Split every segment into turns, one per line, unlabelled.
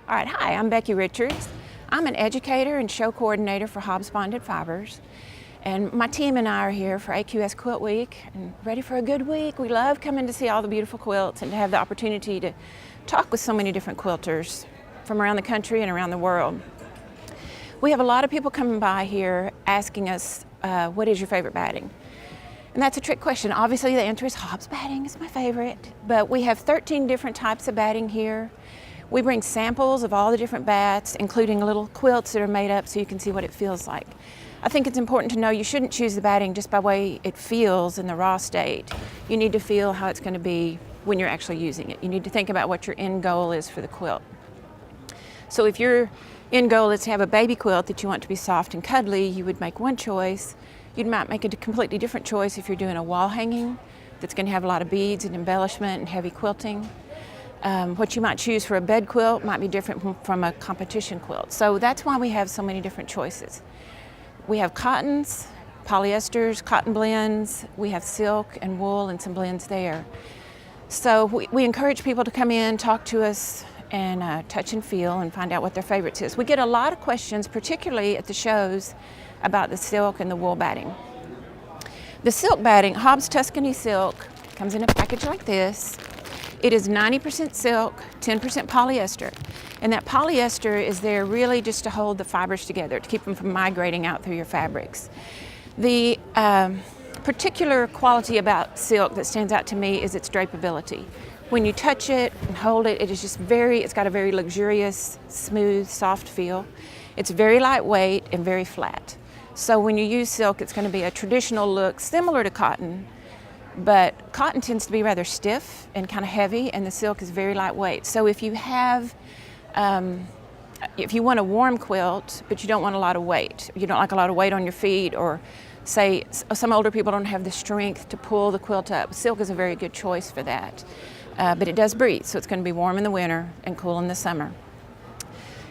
All right, hi, I'm Becky Richards. I'm an educator and show coordinator for Hobbs Bonded Fibers. And my team and I are here for AQS Quilt Week and ready for a good week. We love coming to see all the beautiful quilts and to have the opportunity to talk with so many different quilters from around the country and around the world. We have a lot of people coming by here asking us, what is your favorite batting? And that's a trick question. Obviously the answer is Hobbs batting is my favorite, but we have 13 different types of batting here. We bring samples of all the different bats, including little quilts that are made up so you can see what it feels like. I think it's important to know you shouldn't choose the batting just by the way it feels in the raw state. You need to feel how it's going to be when you're actually using it. You need to think about what your end goal is for the quilt. So if your end goal is to have a baby quilt that you want to be soft and cuddly, you would make one choice. You might make a completely different choice if you're doing a wall hanging that's going to have a lot of beads and embellishment and heavy quilting. What you might choose for a bed quilt might be different from a competition quilt. So that's why we have so many different choices. We have cottons, polyesters, cotton blends, we have silk and wool and some blends there. So we encourage people to come in, talk to us, and touch and feel and find out what their favorites is. We get a lot of questions, particularly at the shows, about the silk and the wool batting. The silk batting, Hobbs Tuscany Silk, comes in a package like this. It is 90% silk, 10% polyester. And that polyester is there really just to hold the fibers together, to keep them from migrating out through your fabrics. The particular quality about silk that stands out to me is its drapeability. When you touch it and hold it, it is just it's got a very luxurious, smooth, soft feel. It's very lightweight and very flat. So when you use silk, it's going to be a traditional look similar to cotton, but cotton tends to be rather stiff and kind of heavy, and the silk is very lightweight. So if you have, if you want a warm quilt, but you don't want a lot of weight, you don't like a lot of weight on your feet, or say some older people don't have the strength to pull the quilt up, silk is a very good choice for that. But it does breathe, so it's going to be warm in the winter and cool in the summer.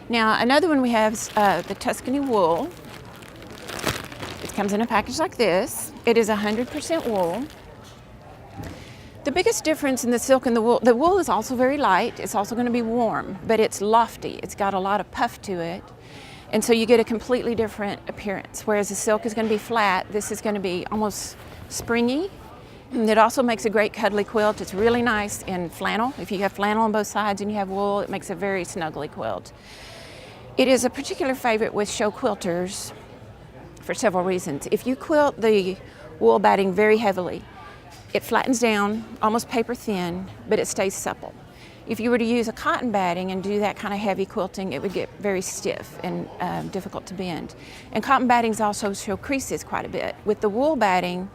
Now another one we have is the Tuscany Wool. It comes in a package like this. It is 100% wool. The biggest difference in the silk and the wool is also very light. It's also going to be warm, but it's lofty. It's got a lot of puff to it. And so you get a completely different appearance. Whereas the silk is going to be flat, this is going to be almost springy. And it also makes a great cuddly quilt. It's really nice in flannel. If you have flannel on both sides and you have wool, it makes a very snuggly quilt. It is a particular favorite with show quilters for several reasons. If you quilt the wool batting very heavily, it flattens down, almost paper thin, but it stays supple. If you were to use a cotton batting and do that kind of heavy quilting, it would get very stiff and difficult to bend. And cotton battings also show creases quite a bit. With the wool batting,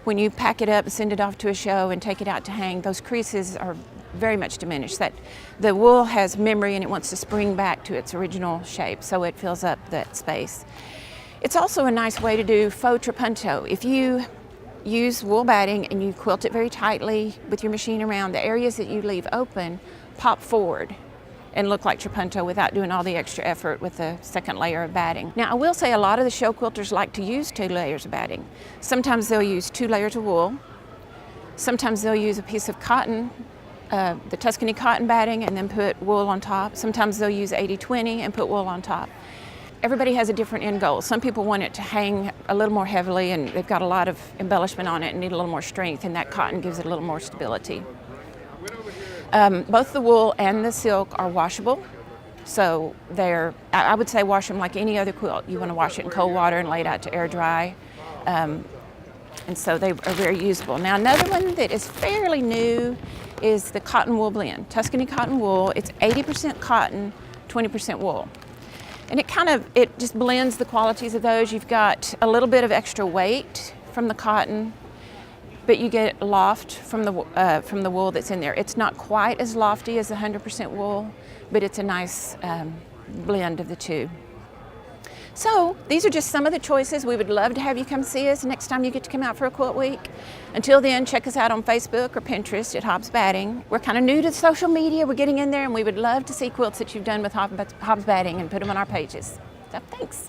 when you pack it up and send it off to a show and take it out to hang, those creases are very much diminished. The wool has memory and it wants to spring back to its original shape, so it fills up that space. It's also a nice way to do faux trapunto. If you use wool batting and you quilt it very tightly with your machine around, the areas that you leave open pop forward and look like trapunto without doing all the extra effort with the second layer of batting. Now I will say a lot of the show quilters like to use 2 layers of batting. Sometimes they'll use 2 layers of wool. Sometimes they'll use a piece of cotton, the Tuscany cotton batting, and then put wool on top. Sometimes they'll use 80-20 and put wool on top. Everybody has a different end goal. Some people want it to hang a little more heavily and they've got a lot of embellishment on it and need a little more strength, and that cotton gives it a little more stability. Both the wool and the silk are washable, so I would say wash them like any other quilt. You want to wash it in cold water and lay it out to air dry, and so they are very usable. Now another one that is fairly new is the cotton wool blend, Tuscany cotton wool. It's 80% cotton, 20% wool. And it just blends the qualities of those. You've got a little bit of extra weight from the cotton, but you get loft from the wool that's in there. It's not quite as lofty as the 100% wool, but it's a nice blend of the two. So these are just some of the choices. We would love to have you come see us next time you get to come out for a quilt week. Until then, check us out on Facebook or Pinterest at Hobbs Batting. We're kind of new to social media. We're getting in there, and we would love to see quilts that you've done with Hobbs Batting and put them on our pages. So thanks.